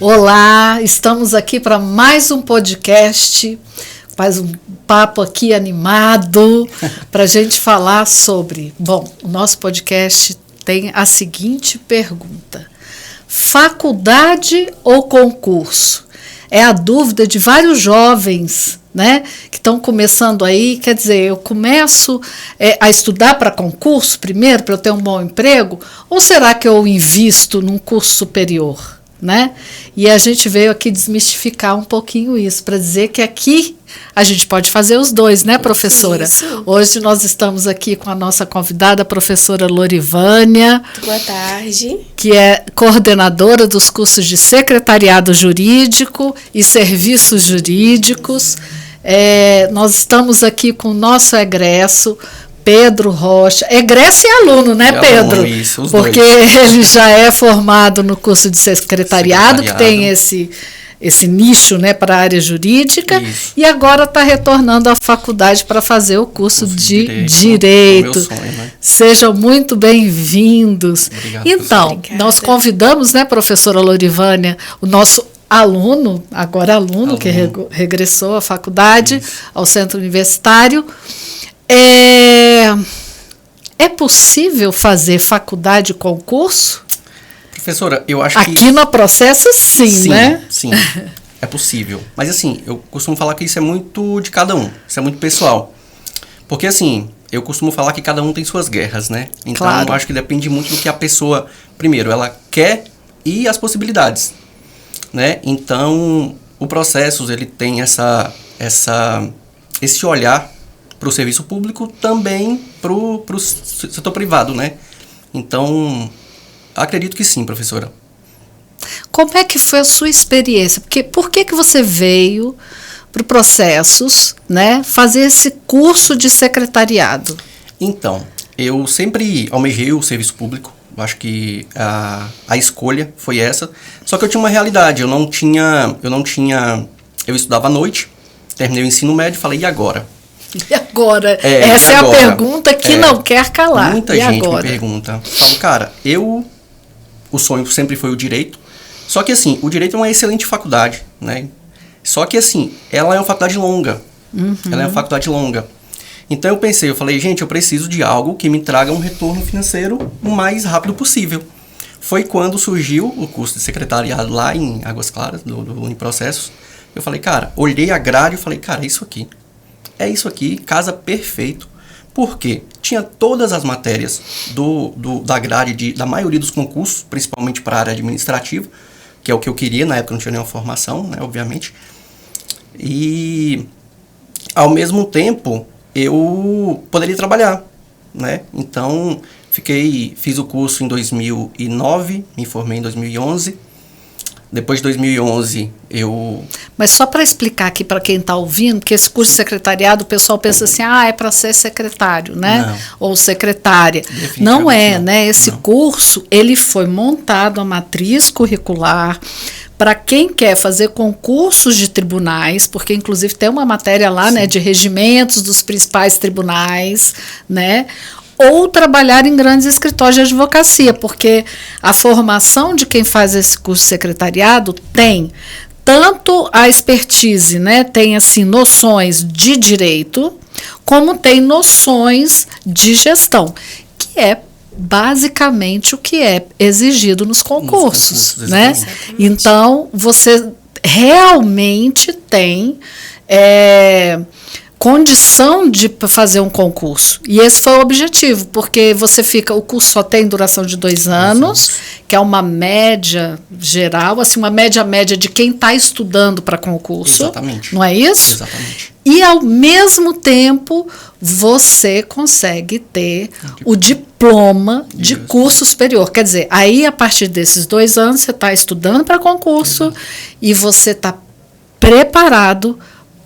Olá, estamos aqui para mais um podcast, mais um papo aqui animado para a gente falar sobre... Bom, o nosso podcast tem a seguinte pergunta: faculdade ou concurso? É a dúvida de vários jovens, né, que estão começando aí. Quer dizer, eu começo a estudar para concurso primeiro, para eu ter um bom emprego, ou será que eu invisto num curso superior? Né? E a gente veio aqui desmistificar um pouquinho isso, para dizer que aqui a gente pode fazer os dois, né, professora? Isso. Hoje nós estamos aqui com a nossa convidada, a professora Lorivânia. Boa tarde. Que é coordenadora dos cursos de secretariado jurídico e serviços jurídicos. Nós estamos aqui com o nosso egresso, Pedro Rocha, egresso e aluno, né, Pedro? Aluno, isso, os porque dois. Ele já é formado no curso de secretariado, que tem esse nicho, né, para a área jurídica, isso. E agora está retornando à faculdade para fazer o curso de Direito. Meu sonho, né? Sejam muito bem-vindos. Obrigado, então, nós convidamos, né, professora Lorivânia, o nosso aluno, agora aluno. Que regressou à faculdade, isso. Ao centro universitário. É possível fazer faculdade e concurso? Professora, eu acho que... Aqui no processo, sim, né? Sim, é possível. Mas assim, eu costumo falar que isso é muito de cada um, isso é muito pessoal. Porque assim, eu costumo falar que cada um tem suas guerras, né? Então, claro. Eu acho que depende muito do que a pessoa, primeiro, ela quer e as possibilidades, né? Então, o processo, ele tem esse olhar para o serviço público, também para o setor privado, né? Então, acredito que sim, professora. Como é que foi a sua experiência? Por que você veio para o Processos, né, fazer esse curso de secretariado? Então, eu sempre almejei o serviço público. Acho que a escolha foi essa. Só que eu tinha uma realidade. Eu estudava à noite, terminei o ensino médio e falei, e agora? E agora? Essa agora, é a pergunta que não quer calar. Muita gente me pergunta. Falo, cara, o sonho sempre foi o direito. Só que assim, o direito é uma excelente faculdade, né? Só que assim, ela é uma faculdade longa. Uhum. Ela é uma faculdade longa. Então eu falei, gente, eu preciso de algo que me traga um retorno financeiro o mais rápido possível. Foi quando surgiu o curso de secretariado lá em Águas Claras, do Uniprocessos. Eu falei, cara, olhei a grade e falei, cara, é isso aqui, casa perfeito. Por quê? Tinha todas as matérias da grade da maioria dos concursos, principalmente para a área administrativa, que é o que eu queria, na época não tinha nenhuma formação, né, obviamente. E, ao mesmo tempo, eu poderia trabalhar, né? Então, fiz o curso em 2009, me formei em 2011. Depois de 2011, Mas só para explicar aqui para quem está ouvindo, que esse curso de secretariado, o pessoal pensa assim, é para ser secretário, né? Não. Ou secretária. Não é, né? Esse curso, ele foi montado, a matriz curricular, para quem quer fazer concursos de tribunais, porque inclusive tem uma matéria lá, né, de regimentos dos principais tribunais, né? Ou trabalhar em grandes escritórios de advocacia, porque a formação de quem faz esse curso de secretariado tem tanto a expertise, né, tem assim noções de direito, como tem noções de gestão, que é basicamente o que é exigido nos concursos, né? Então, você realmente tem condição de fazer um concurso. E esse foi o objetivo, porque o curso só tem duração de 2 anos, que é uma média geral, assim, uma média de quem está estudando para concurso. Exatamente. Não é isso? Exatamente. E, ao mesmo tempo, você consegue ter o diploma de curso superior. Quer dizer, aí, a partir desses 2 anos, você está estudando para concurso e você está preparado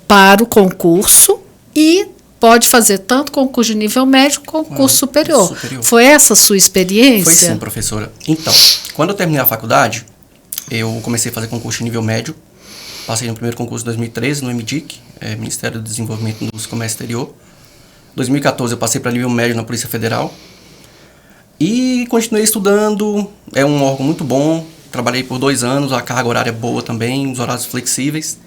para o concurso e pode fazer tanto concurso de nível médio quanto concurso superior. Foi essa a sua experiência? Foi sim, professora. Então, quando eu terminei a faculdade, eu comecei a fazer concurso de nível médio. Passei no primeiro concurso em 2013, no MDIC, Ministério do Desenvolvimento do Comércio Exterior. Em 2014 eu passei para nível médio na Polícia Federal. E continuei estudando, é um órgão muito bom, trabalhei por 2 anos, a carga horária é boa também, os horários flexíveis.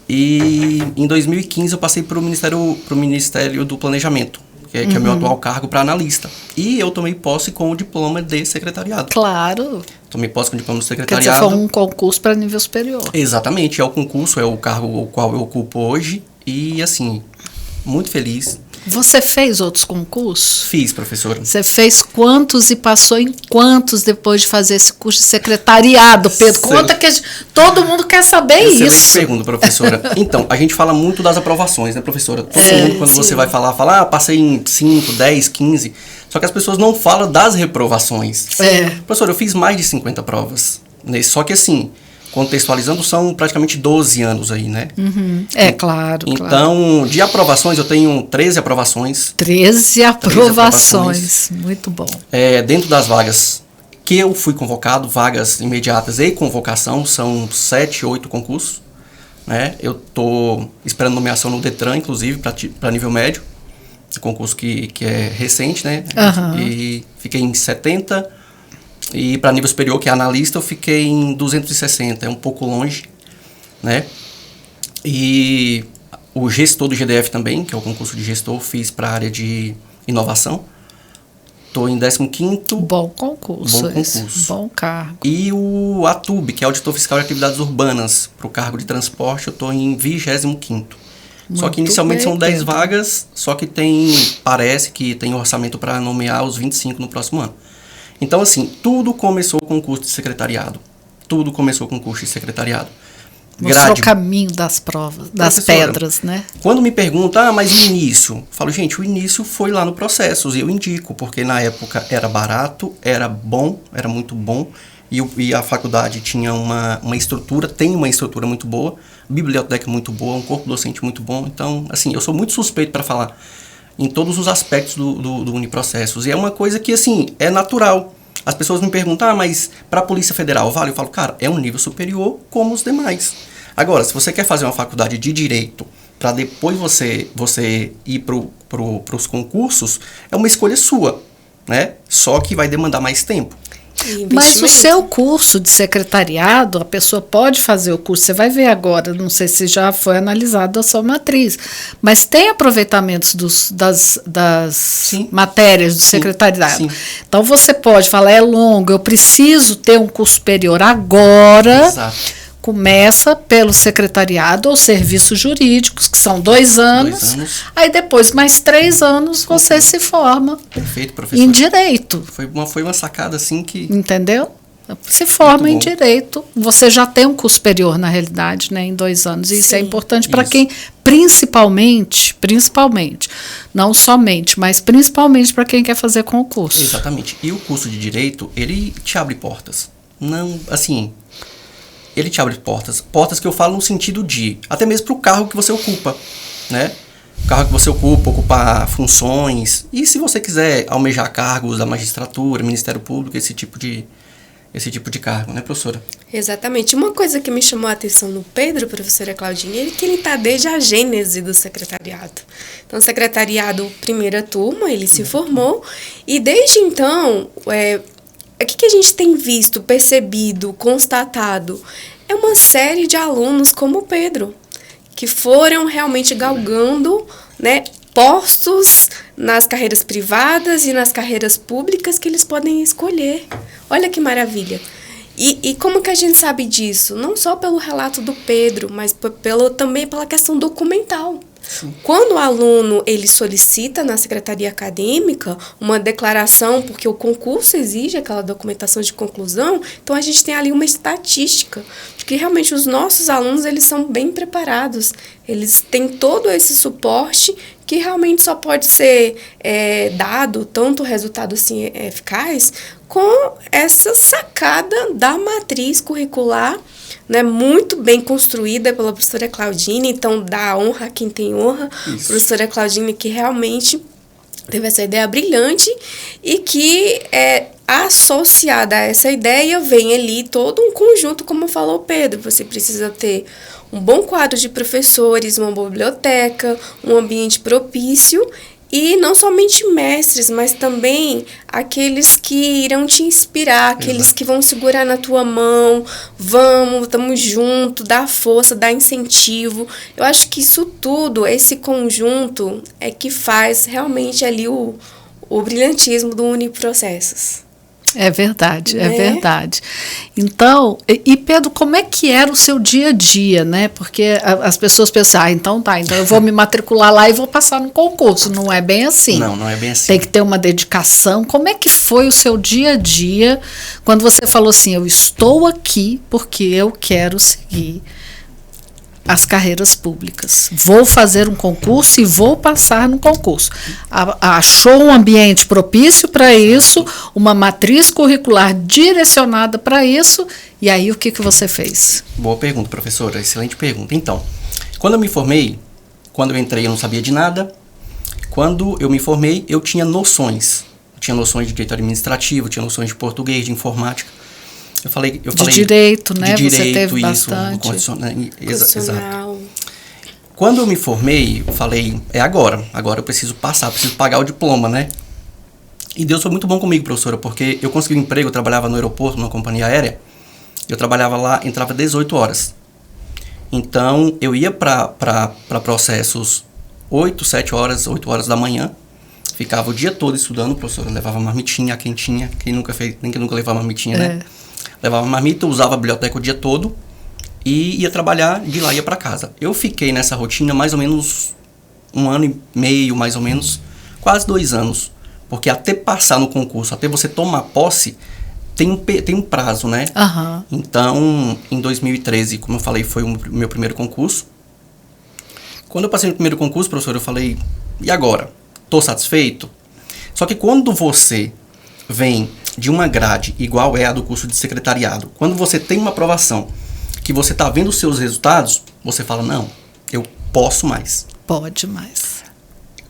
E em 2015 eu passei para o Ministério do Planejamento, que é o meu atual cargo, para analista. E eu tomei posse com o diploma de secretariado. Claro. Tomei posse com o diploma de Quer secretariado. dizer, foi um concurso para nível superior. Exatamente, é o concurso, é o cargo o qual eu ocupo hoje. E assim, muito feliz. Você fez outros concursos? Fiz, professora. Você fez quantos e passou em quantos depois de fazer esse curso de secretariado, Pedro? Conta que todo mundo quer saber isso. Excelente pergunta, professora. Então, a gente fala muito das aprovações, né, professora? Todo mundo, quando você vai fala, passei em 5, 10, 15. Só que as pessoas não falam das reprovações. Professora, eu fiz mais de 50 provas. Só que assim, contextualizando, são praticamente 12 anos aí, né? Claro. Então, de aprovações, eu tenho 13 aprovações. 13 aprovações. Muito bom. Dentro das vagas que eu fui convocado, vagas imediatas e convocação, são 7, 8 concursos. Né? Eu estou esperando nomeação no Detran, inclusive, para nível médio. Concurso que é recente, né? E fiquei em 70. E para nível superior, que é analista, eu fiquei em 260, é um pouco longe, né? E o gestor do GDF também, que é o concurso de gestor, fiz para a área de inovação. Estou em 15º. Bom concurso. Bom cargo. E o ATUB, que é Auditor Fiscal de Atividades Urbanas, para o cargo de transporte, eu estou em 25º. Só que inicialmente são 10 vagas, só que parece que tem orçamento para nomear os 25 no próximo ano. Então, assim, tudo começou com o curso de secretariado. Mostrou o caminho das provas, das pedras, né? Quando me perguntam, mas o início? Eu falo, gente, o início foi lá no Processos, e eu indico, porque na época era barato, era bom, era muito bom, e a faculdade tinha tem uma estrutura muito boa, biblioteca muito boa, um corpo docente muito bom. Então, assim, eu sou muito suspeito para falar em todos os aspectos do Uniprocessos. E é uma coisa que, assim, é natural. As pessoas me perguntam, mas para a Polícia Federal vale? Eu falo, cara, é um nível superior como os demais. Agora, se você quer fazer uma faculdade de Direito para depois você ir para os concursos, é uma escolha sua, né? Só que vai demandar mais tempo. Mas o seu curso de secretariado, a pessoa pode fazer o curso, você vai ver agora, não sei se já foi analisada a sua matriz, mas tem aproveitamentos das matérias do secretariado. Sim. Então você pode falar, é longo, eu preciso ter um curso superior agora. Exato. Começa pelo secretariado ou serviços jurídicos, que são 2 anos. Aí depois, mais 3 anos, você se forma. Perfeito, professor. Em Direito. Foi uma sacada assim que... Entendeu? Se forma em Direito. Você já tem um curso superior, na realidade, né, em 2 anos. E isso é importante para quem, principalmente, não somente, mas principalmente para quem quer fazer concurso. Exatamente. E o curso de Direito, ele te abre portas. Não, assim... Ele te abre portas que eu falo no sentido de, até mesmo para o cargo que você ocupa, né? O cargo que você ocupa, ocupar funções, e se você quiser almejar cargos da magistratura, Ministério Público, esse tipo de cargo, né, professora? Exatamente. Uma coisa que me chamou a atenção no Pedro, professora Claudinha, é que ele está desde a gênese do secretariado. Então, o secretariado, primeira turma, ele se formou, e desde então... O que a gente tem visto, percebido, constatado? É uma série de alunos como o Pedro, que foram realmente galgando, né, postos nas carreiras privadas e nas carreiras públicas que eles podem escolher. Olha que maravilha. E como que a gente sabe disso? Não só pelo relato do Pedro, mas também pela questão documental. Sim. Quando o aluno ele solicita na secretaria acadêmica uma declaração, porque o concurso exige aquela documentação de conclusão, então a gente tem ali uma estatística de que realmente os nossos alunos eles são bem preparados, eles têm todo esse suporte que realmente só pode ser dado, tanto resultado assim, eficaz, com essa sacada da matriz curricular, né, muito bem construída pela professora Claudine, então dá honra a quem tem honra. Isso. Professora Claudine que realmente teve essa ideia brilhante e que associada a essa ideia vem ali todo um conjunto, como falou o Pedro, você precisa ter um bom quadro de professores, uma boa biblioteca, um ambiente propício E não somente mestres, mas também aqueles que irão te inspirar, aqueles que vão segurar na tua mão, vamos, estamos juntos, dar força, dar incentivo. Eu acho que isso tudo, esse conjunto, é que faz realmente ali o brilhantismo do Uniprocessos. É verdade, né? É verdade. Então, e Pedro, como é que era o seu dia a dia, né? Porque as pessoas pensam, então eu vou me matricular lá e vou passar no concurso. Não é bem assim. Não é bem assim. Tem que ter uma dedicação. Como é que foi o seu dia a dia quando você falou assim, eu estou aqui porque eu quero seguir as carreiras públicas. Vou fazer um concurso e vou passar no concurso. Achou um ambiente propício para isso, uma matriz curricular direcionada para isso, e aí o que você fez? Boa pergunta, professora. Excelente pergunta. Então, quando eu me formei, quando eu entrei eu não sabia de nada. Quando eu me formei, eu tinha noções. Eu tinha noções de direito administrativo, tinha noções de português, de informática. Eu falei de direito, né? De direito, você teve isso, bastante. Exato. Quando eu me formei, eu falei, agora eu preciso passar, preciso pagar o diploma, né? E Deus foi muito bom comigo, professora, porque eu consegui um emprego, eu trabalhava no aeroporto, numa companhia aérea, eu trabalhava lá, entrava 18 horas. Então, eu ia para processos 8 horas da manhã, ficava o dia todo estudando, professora, levava marmitinha, quentinha, quem nunca levava marmitinha, né? Levava marmita, usava a biblioteca o dia todo e ia trabalhar, de lá ia para casa. Eu fiquei nessa rotina mais ou menos 1 ano e meio, mais ou menos, quase 2 anos. Porque até passar no concurso, até você tomar posse, tem um prazo, né? Uhum. Então, em 2013, como eu falei, foi o meu primeiro concurso. Quando eu passei no primeiro concurso, professor, eu falei, e agora? Tô satisfeito? Só que quando você vem de uma grade igual é a do curso de secretariado, quando você tem uma aprovação, que você está vendo os seus resultados, você fala, não, eu posso mais. Pode mais.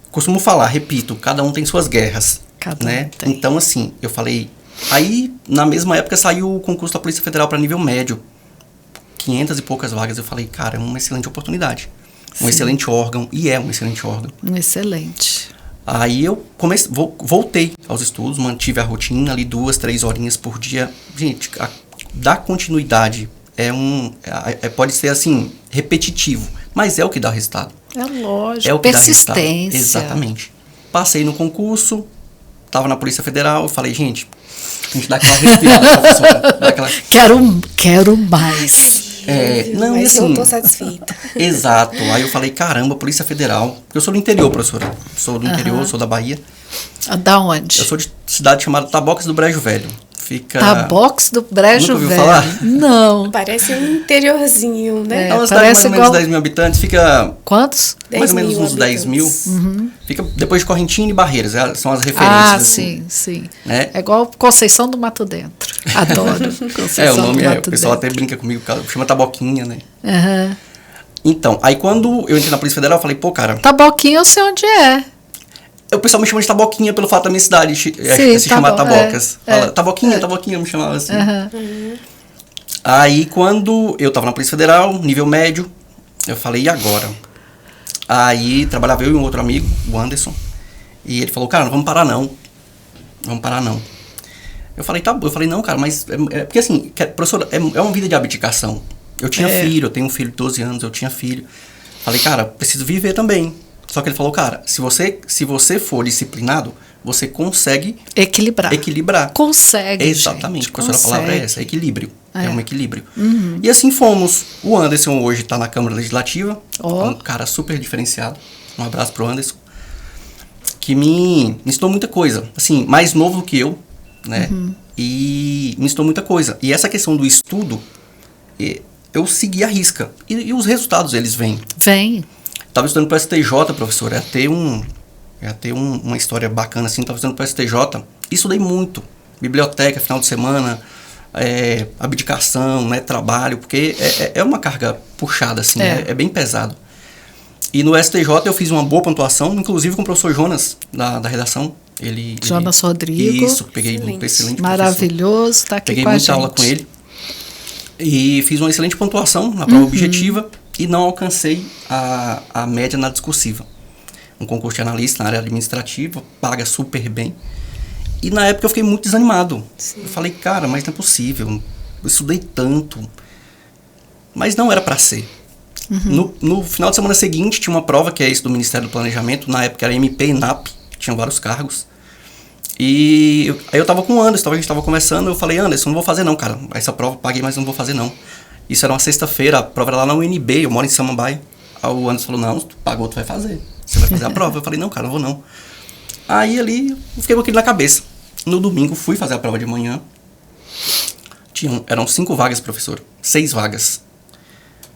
Costumo falar, repito, cada um tem suas guerras. Cada né? um tem. Então, assim, eu falei... Aí, na mesma época, saiu o concurso da Polícia Federal para nível médio. 500 e poucas vagas. Eu falei, cara, é uma excelente oportunidade. Sim. Um excelente órgão, e é um excelente órgão. Excelente. Aí eu voltei aos estudos, mantive a rotina ali 2, 3 horinhas por dia. Gente, dar continuidade pode ser assim, repetitivo, mas é o que dá resultado. É lógico, é o que persistência. Dá resultado. Exatamente. Passei no concurso, estava na Polícia Federal, eu falei, gente, a gente dá aquela respirada, professora. Quero mais. Não, mas assim, eu tô satisfeita. Exato. Aí eu falei, caramba, Polícia Federal. Eu sou do interior, professora. Sou do interior, sou da Bahia. Da onde? Eu sou de cidade chamada Taboques do Brejo Velho. Fica... Taboques do Brejo Nunca ouviu Velho. falar? Não. Parece um interiorzinho, né? É uma cidade mais ou menos 10 mil habitantes. Fica... Quantos? Mais ou menos uns 10 mil. Uhum. Fica depois de Correntina e Barreiras. São as referências. Sim. Né? É igual Conceição do Mato Dentro. Adoro Conceição o nome do Mato o pessoal Dentro. até brinca comigo, chama Taboquinha, né? Uhum. Então, aí quando eu entrei na Polícia Federal, eu falei, pô, cara... Taboquinha eu sei onde é. O pessoal me chama de Taboquinha pelo fato da minha cidade se chamar Tabocas. Fala, Taboquinha, me chamava assim. Uhum. Aí, quando eu tava na Polícia Federal, nível médio, eu falei, e agora? Aí, trabalhava eu e um outro amigo, o Anderson, e ele falou, cara, não vamos parar não. Eu falei, tá bom. Eu falei, não, cara, mas... porque assim, professor, é uma vida de abdicação. Eu tinha filho, eu tenho um filho de 12 anos, eu tinha filho. Falei, cara, preciso viver também. Só que ele falou, cara, se você for disciplinado, você consegue... Equilibrar. Consegue, exatamente. Gente, professora, a palavra é essa, equilíbrio. É um equilíbrio. Uhum. E assim fomos. O Anderson hoje está na Câmara Legislativa. É um cara super diferenciado. Um abraço pro Anderson. Que me ensinou muita coisa. Assim, mais novo do que eu, né? Uhum. E me ensinou muita coisa. E essa questão do estudo, eu segui a risca. E os resultados, eles vêm. Estava estudando para o STJ, professor. Ia ter uma história bacana assim. Estava estudando para o STJ. Estudei muito. Biblioteca, final de semana, abdicação, né, trabalho. Porque é uma carga puxada, assim. É bem pesado. E no STJ eu fiz uma boa pontuação, inclusive com o professor Jonas, da redação. Jonas Rodrigo. Isso, peguei um excelente maravilhoso, está aqui peguei com a gente. Peguei muita aula com ele. E fiz uma excelente pontuação na prova objetiva. E não alcancei a média na discursiva. um concurso de analista na área administrativa, paga super bem. E na época eu fiquei muito desanimado. Sim. Eu falei, cara, mas não é possível, eu estudei tanto. Mas não era para ser. No final de semana seguinte, tinha uma prova, que é isso do Ministério do Planejamento, na época era MP e NAP, tinham vários cargos. E aí eu tava com o Anderson, a gente tava conversando, eu falei, Anderson, não vou fazer não, cara, essa prova eu paguei, mas não vou fazer não. Isso era uma sexta-feira, a prova era lá na UNB, eu moro em Samambaia. Aí o Anderson falou, não, tu pagou, tu vai fazer, você vai fazer a prova. Eu falei, não, cara, não vou não. Aí ali, eu fiquei com aquilo na cabeça. No domingo, fui fazer a prova de manhã, eram 5 vagas, professor, 6 vagas.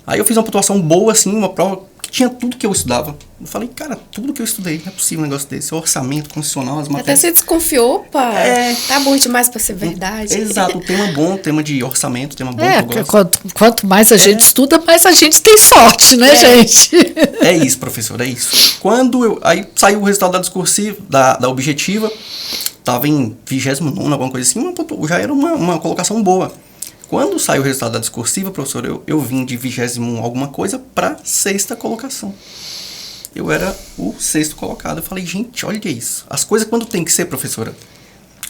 Aí eu fiz uma pontuação boa, assim, uma prova que tinha tudo que eu estudava. Eu falei, cara, tudo que eu estudei, não é possível um negócio desse. Orçamento, constitucional, as matérias. Até você desconfiou, opa, tá bom demais pra ser verdade. Exato, tema bom, tema de orçamento, tema bom que eu gosto. Quanto mais a gente estuda, mais a gente tem sorte, né, gente? É isso, professor, é isso. Aí saiu o resultado da discursiva, da objetiva, tava em 29º, alguma coisa assim, já era uma colocação boa. Quando saiu o resultado da discursiva, professor, eu vim de 20º alguma coisa para 6ª colocação. Eu era o 6º colocado. Eu falei, gente, olha isso. As coisas quando tem que ser, professora.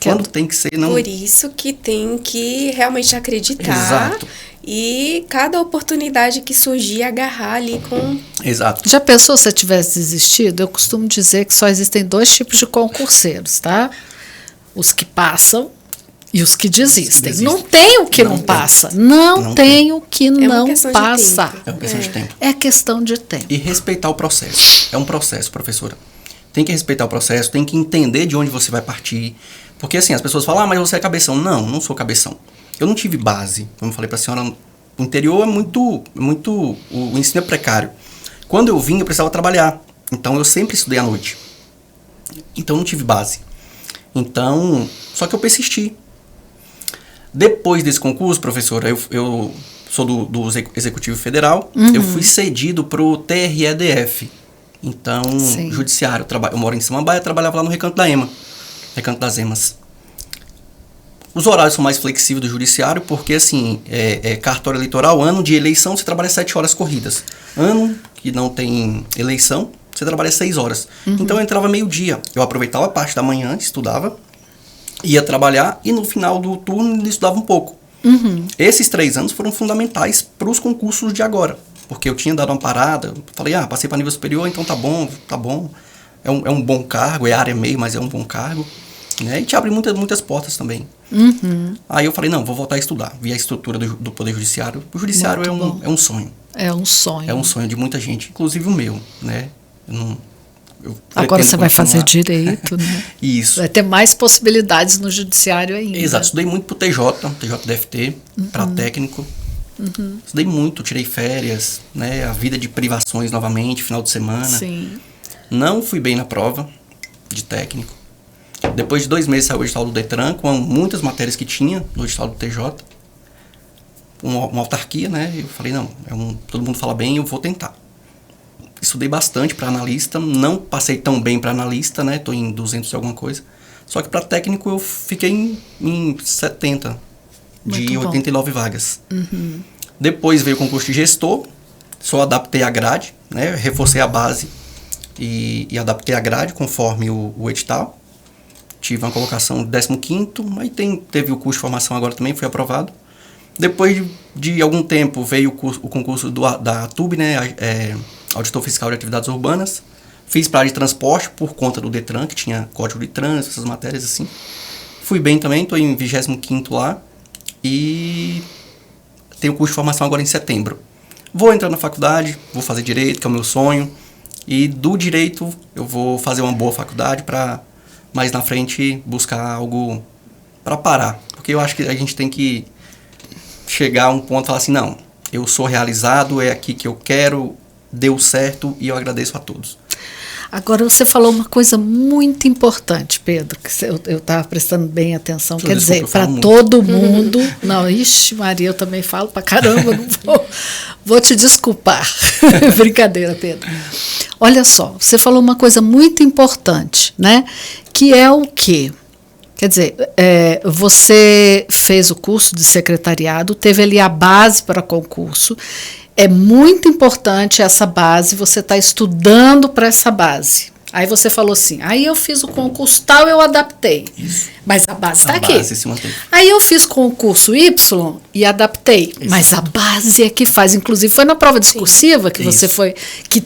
Quando tem que ser, não... Por isso que tem que realmente acreditar. Exato. E cada oportunidade que surgir, agarrar ali com... Exato. Já pensou se eu tivesse desistido? Eu costumo dizer que só existem 2 tipos de concurseiros, tá? Os que passam e os que desistem. Não tem o que não passa. Não tem o que não passa. É uma questão de tempo. É questão de tempo. E respeitar o processo. É um processo, professora. Tem que respeitar o processo, tem que entender de onde você vai partir. Porque assim, as pessoas falam, mas você é cabeção. Não sou cabeção. Eu não tive base. Como eu falei para a senhora, o interior é muito... O ensino é precário. Quando eu vim, eu precisava trabalhar. Então, eu sempre estudei à noite. Então, eu não tive base. Então, só que eu persisti. Depois desse concurso, professora, eu sou do Executivo Federal, eu fui cedido para o TREDF. Então, judiciário, eu moro em Samambaia, trabalhava lá no Recanto das Emas. Os horários são mais flexíveis do judiciário, porque assim, cartório eleitoral, ano de eleição, você trabalha 7 horas corridas. Ano que não tem eleição, você trabalha 6 horas. Então, eu entrava meio-dia. Eu aproveitava a parte da manhã, estudava, ia trabalhar e no final do turno estudava um pouco. Esses 3 anos foram fundamentais para os concursos de agora, porque eu tinha dado uma parada, falei, passei para nível superior, então tá bom, é um bom cargo, é área meio, mas é um bom cargo, né? E te abre muitas portas também. Aí eu falei, não, vou voltar a estudar, vi a estrutura do Poder Judiciário. O Judiciário é um sonho. É um sonho. É um sonho de muita gente, inclusive o meu, né? Agora você vai fazer direito, né? Isso. Vai ter mais possibilidades no judiciário ainda. Exato. Estudei muito pro TJDFT, para técnico. Estudei muito, tirei férias, né? A vida de privações novamente, final de semana. Sim. Não fui bem na prova de técnico. Depois de 2 meses saiu o edital do Detran, com muitas matérias que tinha no edital do TJ. Uma autarquia, né? Eu falei, não, todo mundo fala bem, eu vou tentar. Estudei bastante para analista, não passei tão bem para analista, né? Estou em 200 e alguma coisa. Só que para técnico eu fiquei em 70 de 89 vagas. Depois veio o concurso de gestor, só adaptei a grade, né? Reforcei a base e adaptei a grade conforme o edital. Tive uma colocação 15º, aí teve o curso de formação agora também, fui aprovado. Depois de algum tempo veio o concurso da ATUB, né? Auditor Fiscal de Atividades Urbanas. Fiz para área de transporte por conta do Detran, que tinha código de trânsito, essas matérias assim. Fui bem também, estou em 25º lá. E tenho curso de formação agora em setembro. Vou entrar na faculdade, vou fazer direito, que é o meu sonho. E do direito eu vou fazer uma boa faculdade para mais na frente buscar algo para parar. Porque eu acho que a gente tem que chegar a um ponto e falar assim, não, eu sou realizado, é aqui que eu quero, deu certo e eu agradeço a todos. Agora, você falou uma coisa muito importante, Pedro, que eu estava prestando bem atenção. Quer dizer, para todo mundo... Não, ixi, Maria, eu também falo pra caramba, não vou te desculpar. Brincadeira, Pedro. Olha só, você falou uma coisa muito importante, né? Que é o quê? Quer dizer, você fez o curso de secretariado, teve ali a base para concurso. É muito importante essa base, você está estudando para essa base. Aí você falou assim, aí eu fiz o concurso tal, eu adaptei. Isso. Mas a base está A aqui. base se mantém. Aí eu fiz concurso Y e adaptei. Isso. Mas a base é que faz. Inclusive foi na prova discursiva que você foi, que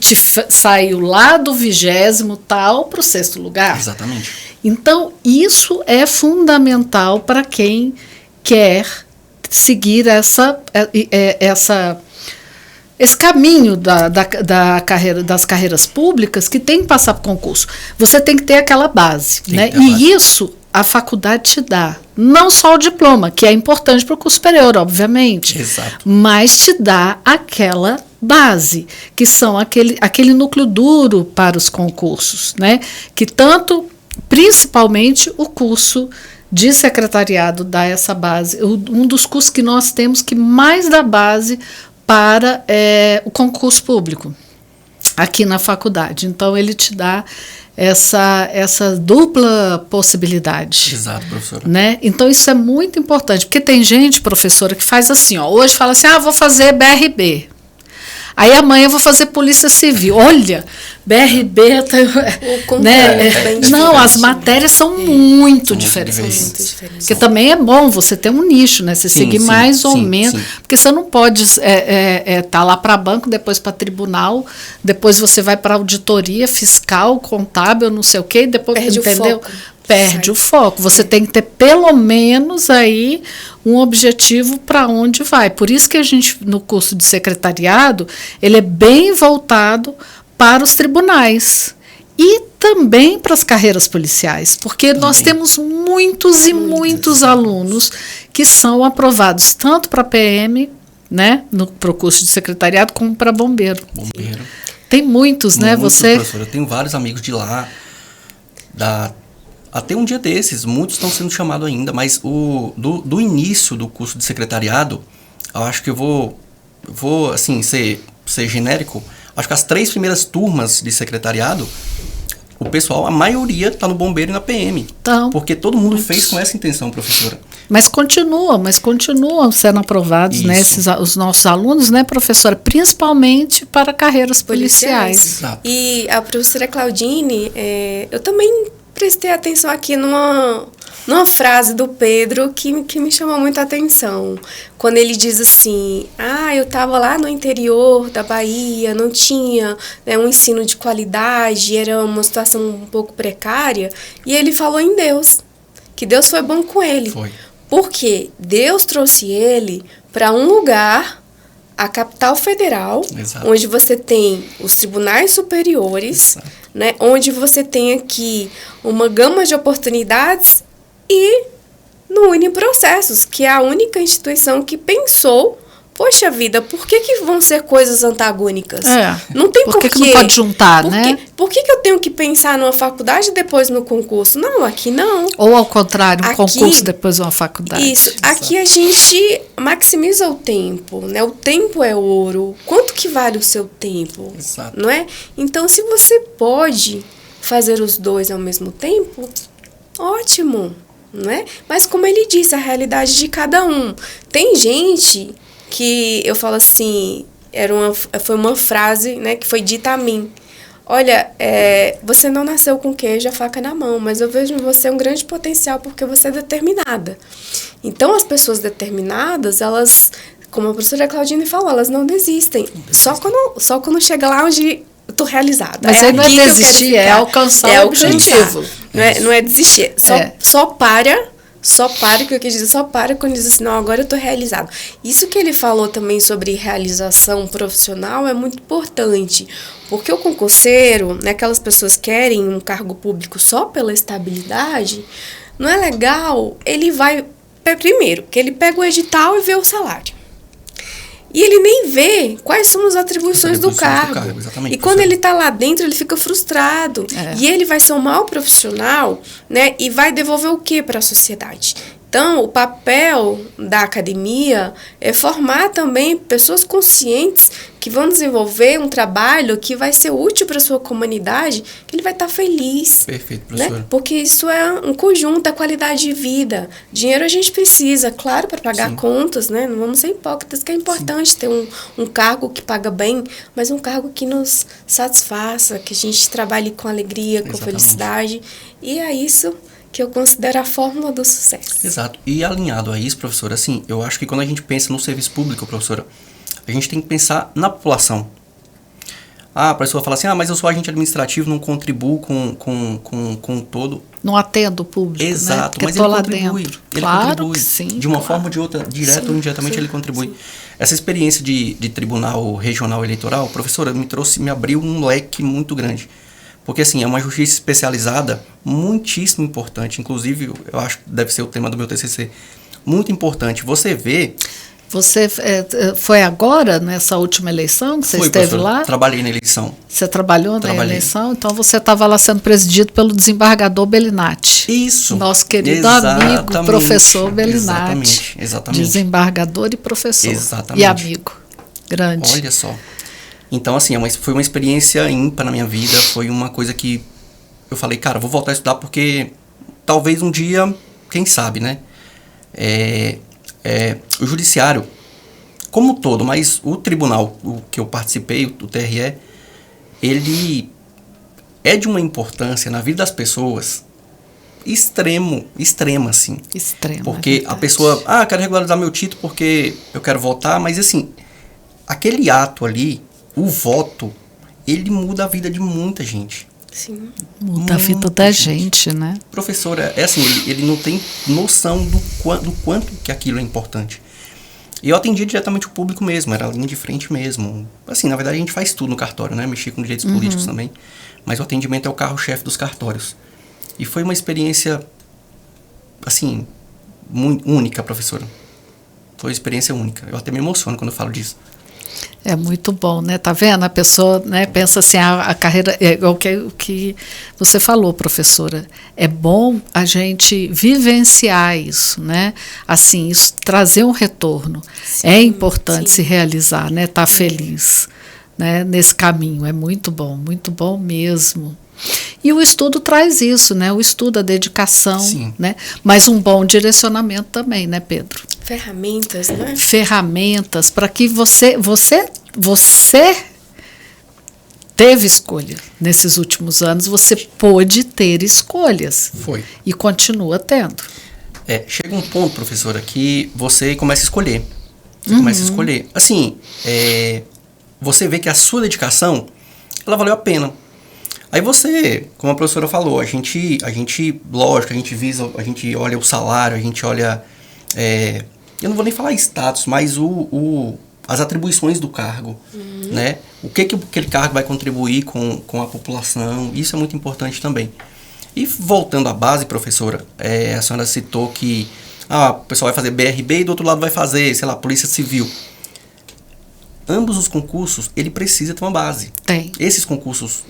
saiu lá do 20º tal para o 6º lugar. Exatamente. Então, isso é fundamental para quem quer seguir esse caminho das carreiras públicas, que tem que passar por concurso. Você tem que ter aquela base, né? E isso a faculdade te dá. Não só o diploma, que é importante para o curso superior, obviamente. Exato. Mas te dá aquela base, que são aquele núcleo duro para os concursos, né? Que principalmente o curso de secretariado dá essa base. Um dos cursos que nós temos que mais dá base para o concurso público aqui na faculdade. Então, ele te dá essa dupla possibilidade. Exato, professora. Né? Então, isso é muito importante, porque tem gente, professora, que faz assim, hoje fala assim, vou fazer BRB. Aí amanhã eu vou fazer Polícia Civil. Olha, BRB... Não, as matérias são muito diferentes. Porque também é bom você ter um nicho, né? Você seguir mais ou menos. Porque você não pode estar lá para banco, depois para tribunal, depois você vai para auditoria fiscal, contábil, não sei o quê, depois, entendeu? Perde o foco. Você tem que ter pelo menos aí um objetivo para onde vai. Por isso que a gente, no curso de secretariado, ele é bem voltado para os tribunais e também para as carreiras policiais, porque nós temos muitos alunos que são aprovados tanto para PM, né, para o curso de secretariado, como para bombeiro. Tem muitos, né? Professora, eu tenho vários amigos de lá, até um dia desses, muitos estão sendo chamados ainda, mas do início do curso de secretariado, eu acho que eu vou assim, ser genérico, acho que as 3 primeiras turmas de secretariado, o pessoal, a maioria está no bombeiro e na PM. Então, porque todo mundo fez com essa intenção, professora. Mas continuam sendo aprovados, né, os nossos alunos, né, professora, principalmente para carreiras policiais. Exato. E a professora Claudine, eu também prestei atenção aqui numa frase do Pedro que me chamou muita atenção. Quando ele diz assim, eu estava lá no interior da Bahia, não tinha, né, um ensino de qualidade, era uma situação um pouco precária, e ele falou em Deus, que Deus foi bom com ele. Foi. Porque Deus trouxe ele para um lugar, a capital federal, Exato. Onde você tem os tribunais superiores, né, onde você tem aqui uma gama de oportunidades e no Uniprocessos, que é a única instituição que pensou, poxa vida, por que vão ser coisas antagônicas? Não tem por que não pode juntar, né? Por que eu tenho que pensar numa faculdade e depois no concurso? Não, aqui não. Ou ao contrário, um concurso depois uma faculdade. Isso. Aqui a gente maximiza o tempo, né? O tempo é ouro. Quanto que vale o seu tempo? Exato. Não é? Então, se você pode fazer os dois ao mesmo tempo, ótimo, não é? Mas como ele disse, a realidade de cada um. Tem gente que eu falo assim, foi uma frase, né, que foi dita a mim. Olha, você não nasceu com queijo, a faca na mão, mas eu vejo em você um grande potencial porque você é determinada. Então, as pessoas determinadas, elas, como a professora Claudine falou, elas não desistem. Só quando chega lá onde eu tô realizada. Mas aí não é desistir, é alcançar o objetivo. Não é desistir. Só para, que eu quis dizer, só para quando diz assim, não, agora eu estou realizado. Isso que ele falou também sobre realização profissional é muito importante, porque o concurseiro, né, aquelas pessoas que querem um cargo público só pela estabilidade, não é legal, ele vai, primeiro, que ele pega o edital e vê o salário. E ele nem vê quais são as atribuições do cargo. E quando ele está lá dentro, ele fica frustrado. E ele vai ser um mau profissional, né? E vai devolver o que para a sociedade? Então, o papel da academia é formar também pessoas conscientes que que vão desenvolver um trabalho que vai ser útil para a sua comunidade, que ele vai estar feliz. Perfeito, professora. Né? Porque isso é um conjunto da qualidade de vida. Dinheiro a gente precisa, claro, para pagar contas, né? Não vamos ser hipócritas, que é importante ter um cargo que paga bem, mas um cargo que nos satisfaça, que a gente trabalhe com alegria, com felicidade. E é isso que eu considero a fórmula do sucesso. Exato. E alinhado a isso, professora, assim, eu acho que quando a gente pensa no serviço público, professora, a gente tem que pensar na população. A pessoa fala assim, mas eu sou agente administrativo, não contribuo com o todo. Não atendo o público, exato, né? mas ele contribui. Ele claro contribui. Que sim. De uma forma ou de outra, direto ou indiretamente, ele contribui. Sim. Essa experiência de tribunal regional eleitoral, professora, me abriu um leque muito grande. Porque, assim, é uma justiça especializada muitíssimo importante. Inclusive, eu acho que deve ser o tema do meu TCC. Muito importante. Você vê... Você foi agora, nessa última eleição, que você esteve lá? Trabalhei na eleição. Você trabalhou na eleição? Então, você estava lá sendo presidido pelo desembargador Bellinati. Isso. Nosso querido amigo, professor Bellinati. Exatamente. Desembargador e professor. Exatamente. E amigo. Grande. Olha só. Então, assim, foi uma experiência ímpar na minha vida. Foi uma coisa que eu falei, cara, vou voltar a estudar porque talvez um dia, quem sabe, né? O judiciário, como um todo, mas o tribunal, o que eu participei, o TRE, ele é de uma importância na vida das pessoas extrema, assim. Extrema. Porque a pessoa, quero regularizar meu título porque eu quero votar, mas assim, aquele ato ali, o voto, ele muda a vida de muita gente. Sim. Muda a vida da gente, né? Professora, assim, ele não tem noção do quanto que aquilo é importante. E eu atendia diretamente o público mesmo, era a linha de frente mesmo. Assim, na verdade a gente faz tudo no cartório, né? Mexer com direitos políticos também. Mas o atendimento é o carro-chefe dos cartórios. E foi uma experiência, assim, muito única, professora. Foi uma experiência única. Eu até me emociono quando eu falo disso. É muito bom, né? Tá vendo? A pessoa, né, pensa assim, a carreira... É o que você falou, professora. É bom a gente vivenciar isso, né? Assim, isso, trazer um retorno. Sim, é importante se realizar, né? Tá feliz, né? Nesse caminho. É muito bom mesmo. E o estudo traz isso, né? O estudo, a dedicação, sim, né? Mas um bom direcionamento também, né, Pedro? Ferramentas, né? Ferramentas para que você teve escolha. Nesses últimos anos, você pôde ter escolhas. Foi. E continua tendo. Chega um ponto, professora, que você começa a escolher. Você começa a escolher. Assim, você vê que a sua dedicação, ela valeu a pena. Aí você, como a professora falou, a gente, lógico, a gente olha o salário, a gente olha, eu não vou nem falar status, mas as atribuições do cargo, né? O que aquele cargo vai contribuir com a população, isso é muito importante também. E voltando à base, professora, a senhora citou que o pessoal vai fazer BRB e do outro lado vai fazer, sei lá, Polícia Civil. Ambos os concursos, ele precisa ter uma base. Tem. Esses concursos,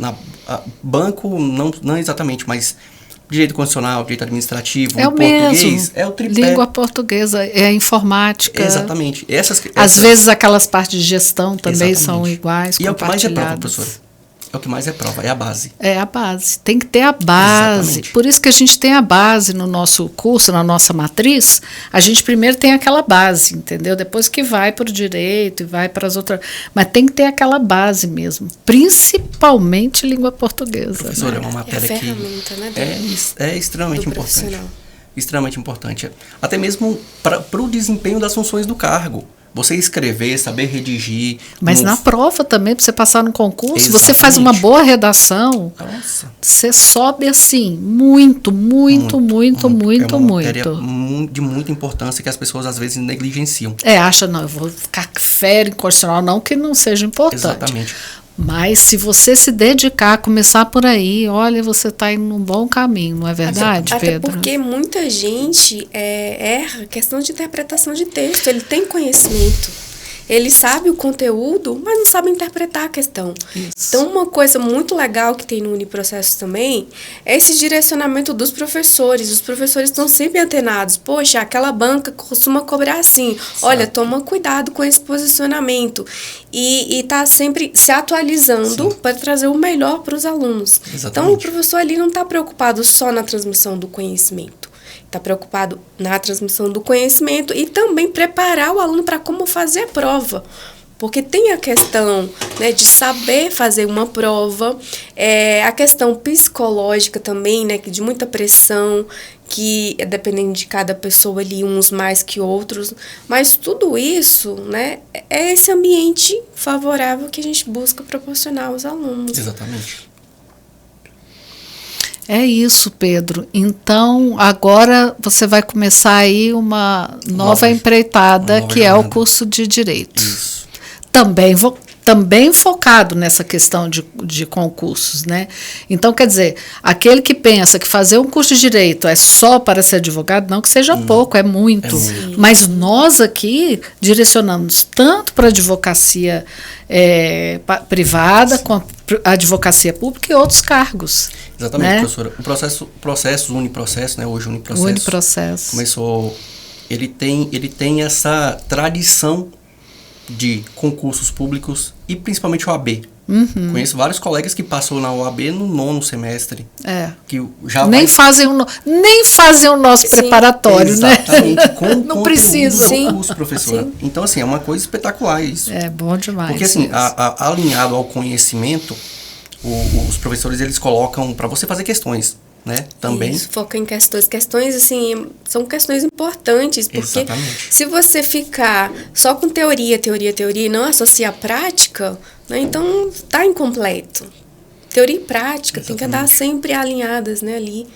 banco, não exatamente, mas direito constitucional, direito administrativo, o português, mesmo. É o tripé. Língua portuguesa, é informática. Exatamente. Às vezes aquelas partes de gestão também são iguais, e é o que mais é prova, professora. É o que mais é prova, é a base. É a base. Tem que ter a base. Exatamente. Por isso que a gente tem a base no nosso curso, na nossa matriz. A gente primeiro tem aquela base, entendeu? Depois que vai para o direito e vai para as outras. Mas tem que ter aquela base mesmo. Principalmente língua portuguesa. Professora, é uma matéria que ferramenta, né, é extremamente importante. Extremamente importante. Até mesmo para o desempenho das funções do cargo. Você escrever, saber redigir. Mas na prova também, para você passar no concurso, exatamente, você faz uma boa redação. Nossa. Você sobe assim, muito. É uma matéria de muita importância que as pessoas às vezes negligenciam. Acha, não, eu vou ficar fera em constitucional, não que não seja importante. Exatamente. Mas se você se dedicar, começar por aí, olha, você está indo num bom caminho, não é verdade, Pedro? Até porque muita gente erra questão de interpretação de texto, ele tem conhecimento. Ele sabe o conteúdo, mas não sabe interpretar a questão. Isso. Então, uma coisa muito legal que tem no Uniprocesso também é esse direcionamento dos professores. Os professores estão sempre antenados. Poxa, aquela banca costuma cobrar assim. Exato. Olha, toma cuidado com esse posicionamento. E está sempre se atualizando para trazer o melhor para os alunos. Exatamente. Então, o professor ali não está preocupado só na transmissão do conhecimento. Está preocupado na transmissão do conhecimento e também preparar o aluno para como fazer a prova. Porque tem a questão, né, de saber fazer uma prova, a questão psicológica também, né, de muita pressão, que é dependendo de cada pessoa ali, uns mais que outros. Mas tudo isso, né, é esse ambiente favorável que a gente busca proporcionar aos alunos. Exatamente. É isso, Pedro. Então, agora você vai começar aí uma nova empreitada, que é o curso de Direito. Isso. Também focado nessa questão de concursos, né? Então, quer dizer, aquele que pensa que fazer um curso de Direito é só para ser advogado, não que seja pouco, é muito. Mas nós aqui direcionamos tanto para a advocacia privada, quanto a advocacia pública e outros cargos. Exatamente, né? Professora. O processo, o Uniprocesso, né? Hoje o Uniprocesso começou. Ele tem essa tradição de concursos públicos e principalmente OAB. Uhum. Conheço vários colegas que passou na OAB no 9º semestre. Que já nem fazem o nosso preparatório, exatamente, né? Não precisam. Do curso, professora. Sim. Então, assim, é uma coisa espetacular isso. É bom demais. Porque, assim, alinhado ao conhecimento, os professores, eles colocam para você fazer questões, né? Também. Isso, foca em questões. Questões, assim, são questões importantes, porque exatamente. Se você ficar só com teoria e não associar prática, né, então tá incompleto. Teoria e prática tem que andar sempre alinhadas, né, ali.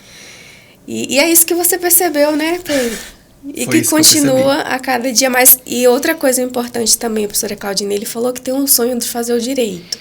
E é isso que você percebeu, né, Pedro? E que continua a cada dia mais. E outra coisa importante também, a professora Claudine, ele falou que tem um sonho de fazer o direito.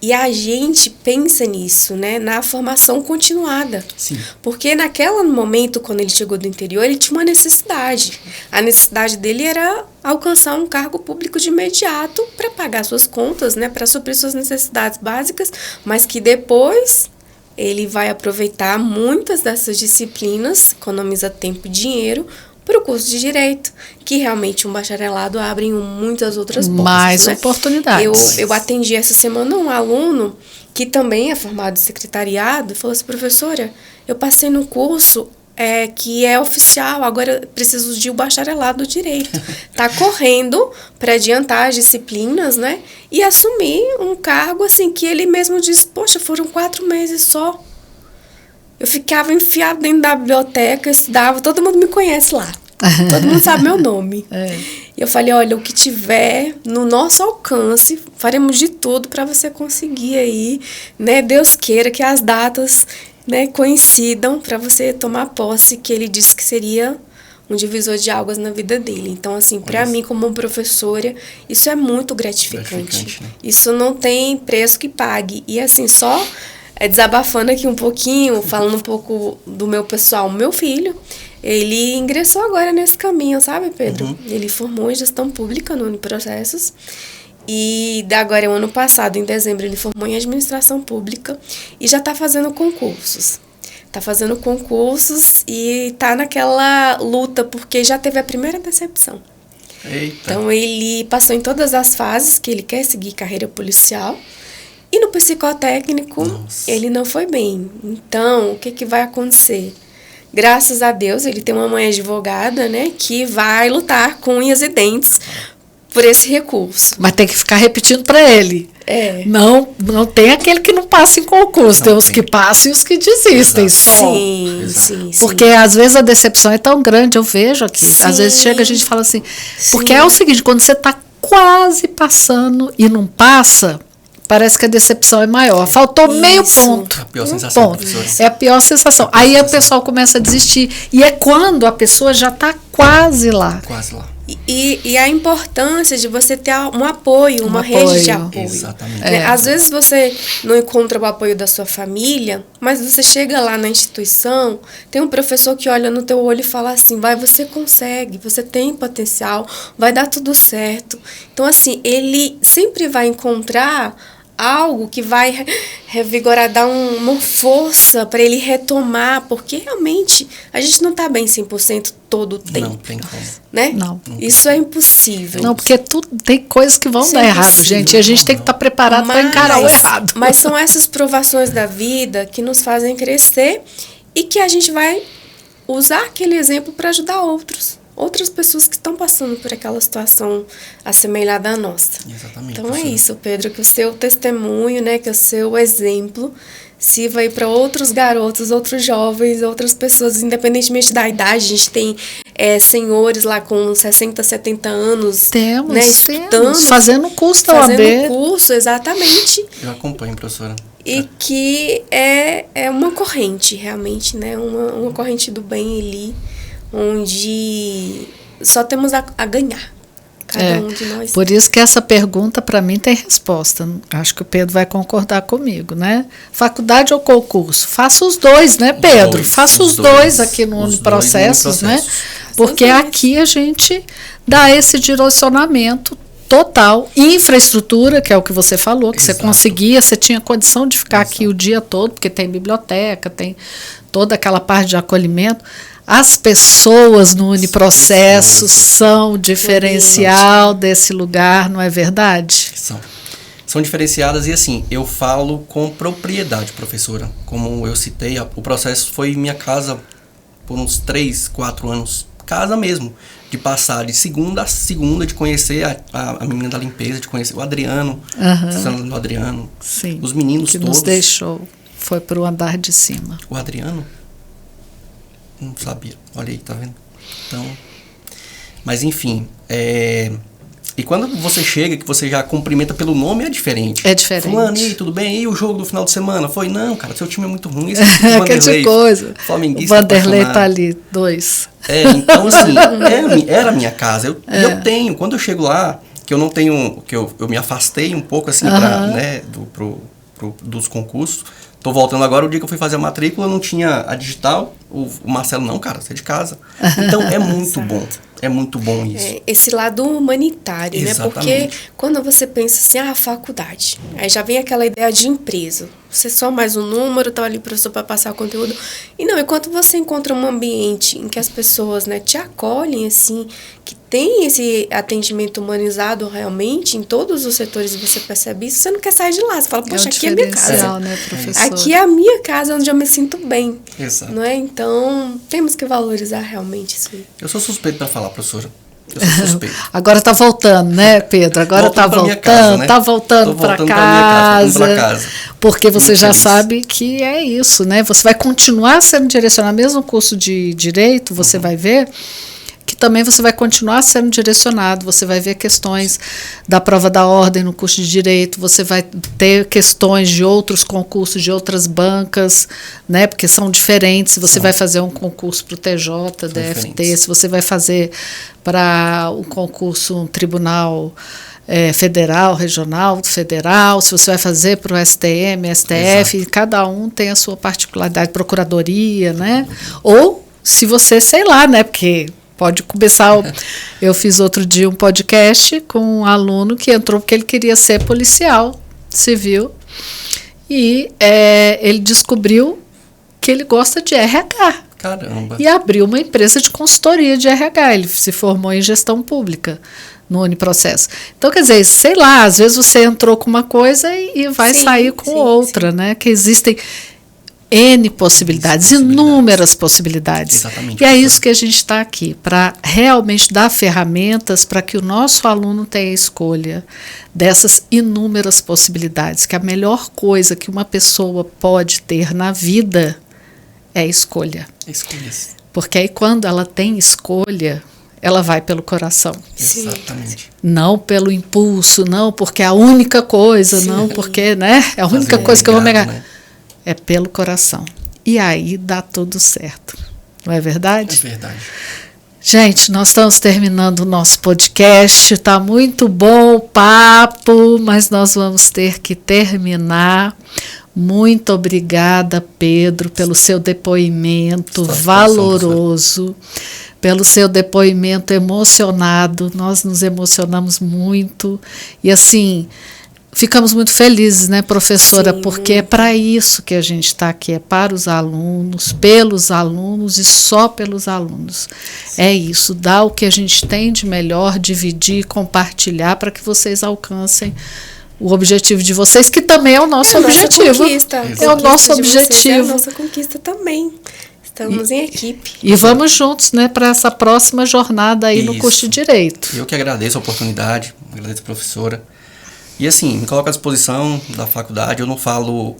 E a gente pensa nisso, né, na formação continuada. Sim. Porque naquele momento, quando ele chegou do interior, ele tinha uma necessidade. A necessidade dele era alcançar um cargo público de imediato para pagar suas contas, né, para suprir suas necessidades básicas, mas que depois ele vai aproveitar muitas dessas disciplinas, economiza tempo e dinheiro, para o curso de Direito, que realmente um bacharelado abre muitas outras portas. Mais né? oportunidades. Eu atendi essa semana um aluno que também é formado em secretariado e falou assim, professora, eu passei no curso que é oficial, agora eu preciso de um bacharelado do Direito. Está correndo para adiantar as disciplinas, né? E assumir um cargo assim que ele mesmo disse, poxa, foram 4 meses só. Eu ficava enfiado dentro da biblioteca, estudava, todo mundo me conhece lá. Todo mundo sabe meu nome. E eu falei, olha, o que tiver no nosso alcance, faremos de tudo para você conseguir aí, né? Deus queira que as datas, né, coincidam para você tomar posse, que ele disse que seria um divisor de águas na vida dele. Então, assim, para mim, como professora, isso é muito gratificante. Né? Isso não tem preço que pague. E, assim, só... desabafando aqui um pouquinho, falando um pouco do meu pessoal, meu filho, ele ingressou agora nesse caminho, sabe, Pedro? Ele formou em gestão pública no Uniprocessos e agora, o ano passado, em dezembro, ele formou em administração pública e já está fazendo concursos. Está fazendo concursos e está naquela luta porque já teve a primeira decepção. Eita. Então, ele passou em todas as fases que ele quer seguir carreira policial. E no psicotécnico, ele não foi bem. Então, o que vai acontecer? Graças a Deus, ele tem uma mãe advogada, né, que vai lutar com unhas e dentes por esse recurso. Mas tem que ficar repetindo para ele. Não tem aquele que não passa em concurso. Tem os que passam e os que desistem só. Sim. Porque às vezes a decepção é tão grande, eu vejo aqui. Às vezes chega a gente fala assim. Porque é o seguinte, quando você está quase passando e não passa... Parece que a decepção é maior. Faltou meio ponto. É a pior sensação. É a pior sensação. Aí o pessoal começa a desistir. E é quando a pessoa já está quase lá. E a importância de você ter um apoio, uma rede de apoio. Exatamente. Né? Às vezes você não encontra o apoio da sua família, mas você chega lá na instituição, tem um professor que olha no teu olho e fala assim, você consegue, você tem potencial, vai dar tudo certo. Então, assim, ele sempre vai encontrar algo que vai revigorar, dar uma força para ele retomar, porque realmente a gente não está bem 100% todo o tempo. Não tem como. Né? Não. Isso é impossível. Não, porque tem coisas que vão dar errado, gente, e a gente tem que estar preparado para encarar o errado. Mas são essas provações da vida que nos fazem crescer e que a gente vai usar aquele exemplo para ajudar outras pessoas que estão passando por aquela situação assemelhada à nossa. Exatamente. Então é isso, Pedro, que o seu testemunho, né, que o seu exemplo sirva aí para outros garotos, outros jovens, outras pessoas, independentemente da idade. A gente tem senhores lá com 60, 70 anos. Temos, né, estudando, fazendo curso da OAB. Fazendo curso, exatamente. Eu acompanho, professora. E que é uma corrente, realmente, né? Uma corrente do bem ali, onde só temos a ganhar. Cada um de nós. Por isso que essa pergunta, para mim, tem resposta. Acho que o Pedro vai concordar comigo, né? Faculdade ou concurso? Faça os dois, né, Pedro? Faça os dois aqui no Uniprocessos, né? Porque aqui a gente dá esse direcionamento total, infraestrutura, que é o que você falou, que Exato. Você tinha condição de ficar Exato. Aqui o dia todo, porque tem biblioteca, tem toda aquela parte de acolhimento. As pessoas no Uniprocesso são o diferencial desse lugar, não é verdade? São diferenciadas e assim, eu falo com propriedade, professora. Como eu citei, o processo foi minha casa por uns 3, 4 anos. Casa mesmo. De passar de segunda a segunda, de conhecer a menina da limpeza, de conhecer o Adriano, o Adriano, Sim, os meninos que todos. Nos deixou, foi para o andar de cima. O Adriano? Não sabia. Olha aí, tá vendo? Então, mas enfim, e quando você chega, que você já cumprimenta pelo nome, é diferente. É diferente. Fulano, e aí, tudo bem? E o jogo do final de semana? Foi, não, cara, seu time é muito ruim. Esse é que de coisa. O Vanderlei tá ali, 2. Então assim, era a minha casa. Eu tenho, quando eu chego lá, que eu não tenho, que eu me afastei um pouco assim, né, dos concursos. Tô voltando agora, o dia que eu fui fazer a matrícula, não tinha a digital. O Marcelo, não, cara, você é de casa. Então, é muito bom. É muito bom isso. Esse lado humanitário, Exatamente. né? Porque quando você pensa assim, faculdade, aí já vem aquela ideia de empresa. Você só mais um número, tá ali professor para passar o conteúdo. E não, enquanto você encontra um ambiente em que as pessoas, né, te acolhem, assim, que tem esse atendimento humanizado realmente em todos os setores e você percebe isso, você não quer sair de lá. Você fala, poxa, aqui é minha casa. Né, professor? Aqui é a minha casa onde eu me sinto bem. Exato. Não é? Então, temos que valorizar realmente isso aí. Eu sou suspeito para falar, professora. Eu sou suspeito. Agora tá voltando, né, Pedro? Agora tá voltando, casa, né? Tá voltando para casa. Porque você já sabe que é isso, né? Você vai continuar sendo direcionado, mesmo no curso de Direito, você vai ver que também você vai continuar sendo direcionado, você vai ver questões da prova da ordem no curso de Direito, você vai ter questões de outros concursos, de outras bancas, né, porque são diferentes, se você vai fazer um concurso para o TJ, DFT, se você vai fazer para um concurso, um tribunal federal, regional, federal, se você vai fazer para o STM, STF, Exato. Cada um tem a sua particularidade, procuradoria, né, ou se você, sei lá, né, porque pode começar. Eu fiz outro dia um podcast com um aluno que entrou porque ele queria ser policial civil e ele descobriu que ele gosta de RH. Caramba. E abriu uma empresa de consultoria de RH. Ele se formou em gestão pública no Uniprocesso. Então, quer dizer, sei lá, às vezes você entrou com uma coisa e vai sair com outra, né? Que existem N possibilidades, inúmeras possibilidades. Exatamente. E é isso que a gente está aqui, para realmente dar ferramentas para que o nosso aluno tenha escolha dessas inúmeras possibilidades, que a melhor coisa que uma pessoa pode ter na vida é escolha. Escolhas. Porque aí quando ela tem escolha, ela vai pelo coração. Exatamente. Não pelo impulso, não porque é a única coisa, não porque, né, é a única coisa que eu vou pegar. Né? É pelo coração. E aí dá tudo certo. Não é verdade? É verdade. Gente, nós estamos terminando o nosso podcast, está muito bom o papo, mas nós vamos ter que terminar. Muito obrigada, Pedro, pelo seu depoimento valoroso, pelo seu depoimento emocionado. Nós nos emocionamos muito e, assim, ficamos muito felizes, né, professora? Sim. Porque é para isso que a gente está aqui, é para os alunos, pelos alunos e só pelos alunos. Sim. É isso, dar o que a gente tem de melhor, dividir, compartilhar para que vocês alcancem o objetivo de vocês, que também é o nosso objetivo. É o nosso objetivo. É a nossa conquista também. Estamos em equipe. E vamos juntos, né, para essa próxima jornada aí no curso de Direito. Eu que agradeço a oportunidade, agradeço a professora. E assim, me coloco à disposição da faculdade, eu não falo,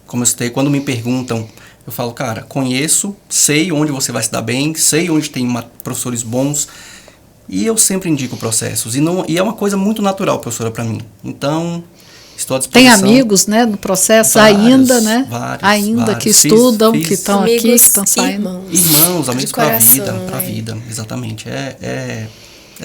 como eu citei, quando me perguntam, eu falo, cara, conheço, sei onde você vai se dar bem, sei onde tem professores bons, e eu sempre indico processos. E é uma coisa muito natural, professora, para mim. Então, estou à disposição. Tem amigos, né, no processo ainda, né? Vários. Que estudam, que estão aqui, que estão saindo. Irmãos, amigos para a vida, exatamente. É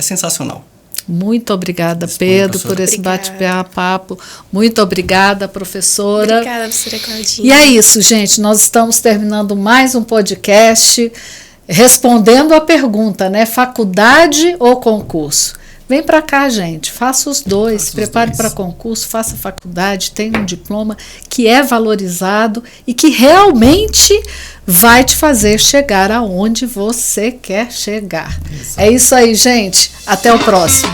sensacional. Muito obrigada, Pedro, por esse bate-papo. Muito obrigada, professora. Obrigada, professora Claudinha. E é isso, gente. Nós estamos terminando mais um podcast respondendo a pergunta, né? Faculdade ou concurso? Vem para cá, gente. Faça os dois. Se prepare para concurso, faça faculdade, tenha um diploma que é valorizado e que realmente vai te fazer chegar aonde você quer chegar. Exato. É isso aí, gente. Até o próximo.